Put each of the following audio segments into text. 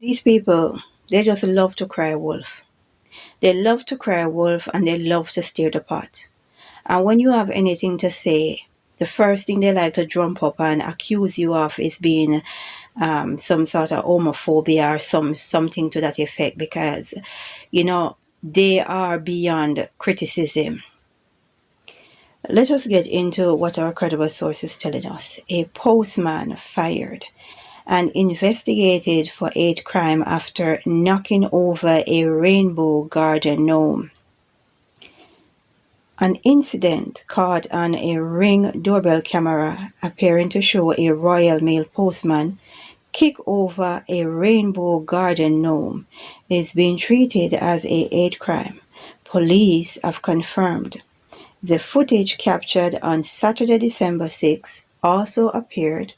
These people, they just love to cry wolf. They love to cry wolf and they love to stir the pot. And when you have anything to say, the first thing they like to jump up and accuse you of is being some sort of homophobia or something to that effect, because, they are beyond criticism. Let us get into what our credible source is telling us. A postman fired and investigated for hate crime after knocking over a rainbow garden gnome. An incident caught on a Ring doorbell camera appearing to show a Royal Mail postman kick over a rainbow garden gnome is being treated as a hate crime, police have confirmed. The footage captured on Saturday, December 6, also appeared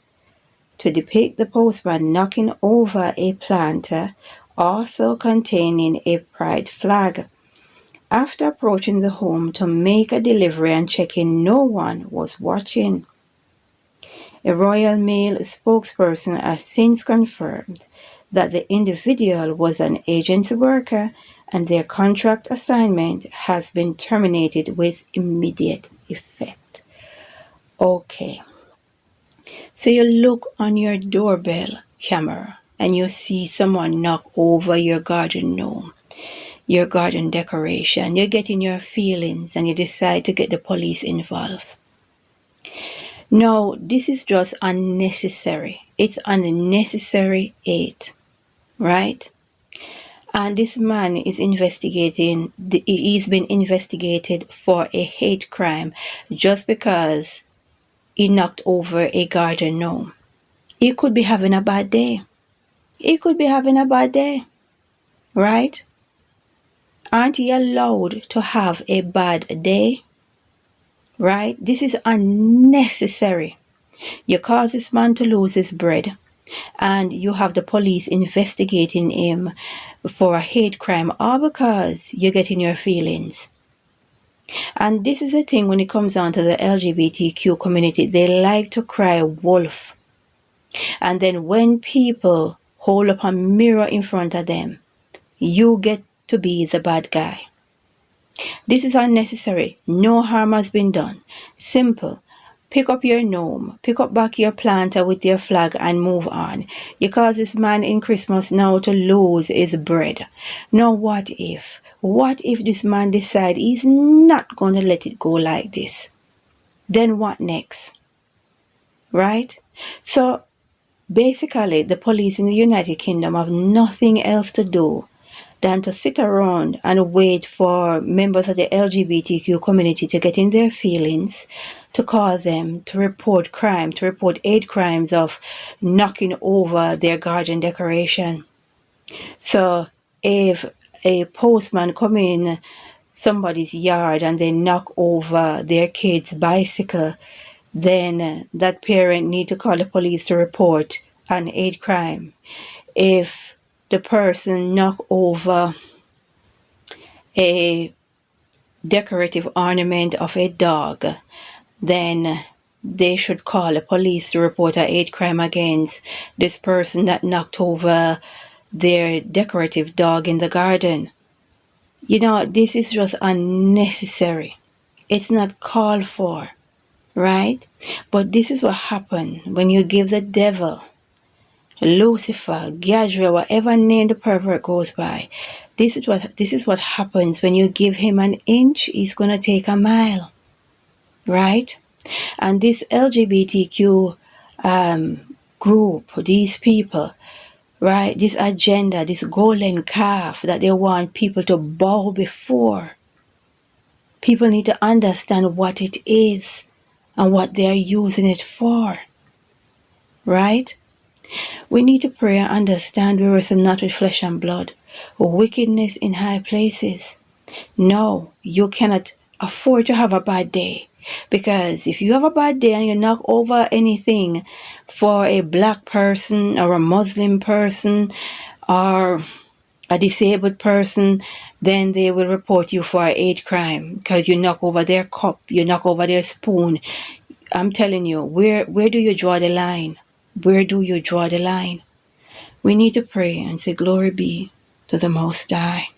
to depict the postman knocking over a planter, also containing a pride flag. After approaching the home to make a delivery and checking no one was watching, a Royal Mail spokesperson has since confirmed that the individual was an agency worker and their contract assignment has been terminated with immediate effect. Okay. So you look on your doorbell camera and you see someone knock over your garden gnome, your garden decoration. You get in your feelings and you decide to get the police involved. No, this is just unnecessary. It's unnecessary hate, right? And this man is he's been investigated for a hate crime just because he knocked over a garden gnome. He could be having a bad day. Right? Aren't you allowed to have a bad day? Right? This is unnecessary. You cause this man to lose his bread, and you have the police investigating him for a hate crime, all because you get in your feelings. And this is the thing when it comes down to the LGBTQ community. They like to cry wolf. And then when people hold up a mirror in front of them, you get to be the bad guy. This is unnecessary. No harm has been done. Simple. Pick up your gnome, pick up back your planter with your flag and move on. You cause this man in Christmas now to lose his bread. Now what if? What if this man decides he's not going to let it go like this? Then what next? Right? So basically the police in the United Kingdom have nothing else to do than to sit around and wait for members of the LGBTQ community to get in their feelings, to call them, to report crime, to report hate crimes of knocking over their garden decoration. So if a postman come in somebody's yard and they knock over their kid's bicycle, then that parent need to call the police to report an hate crime. If the person knock over a decorative ornament of a dog, then they should call the police to report a hate crime against this person that knocked over their decorative dog in the garden. This is just unnecessary. It's not called for, right? But this is what happens when you give the devil, Lucifer, Gadriel, whatever name the pervert goes by. This is what happens when you give him an inch, he's gonna take a mile, right? And this LGBTQ group, these people, right? This agenda, this golden calf that they want people to bow before. People need to understand what it is and what they are using it for, right? We need to pray and understand we wrestle not with flesh and blood, wickedness in high places. No, you cannot afford to have a bad day, because if you have a bad day and you knock over anything for a black person or a Muslim person or a disabled person, then they will report you for a hate crime because you knock over their cup, you knock over their spoon. I'm telling you, where do you draw the line? Where do you draw the line? We need to pray and say, glory be to the Most High.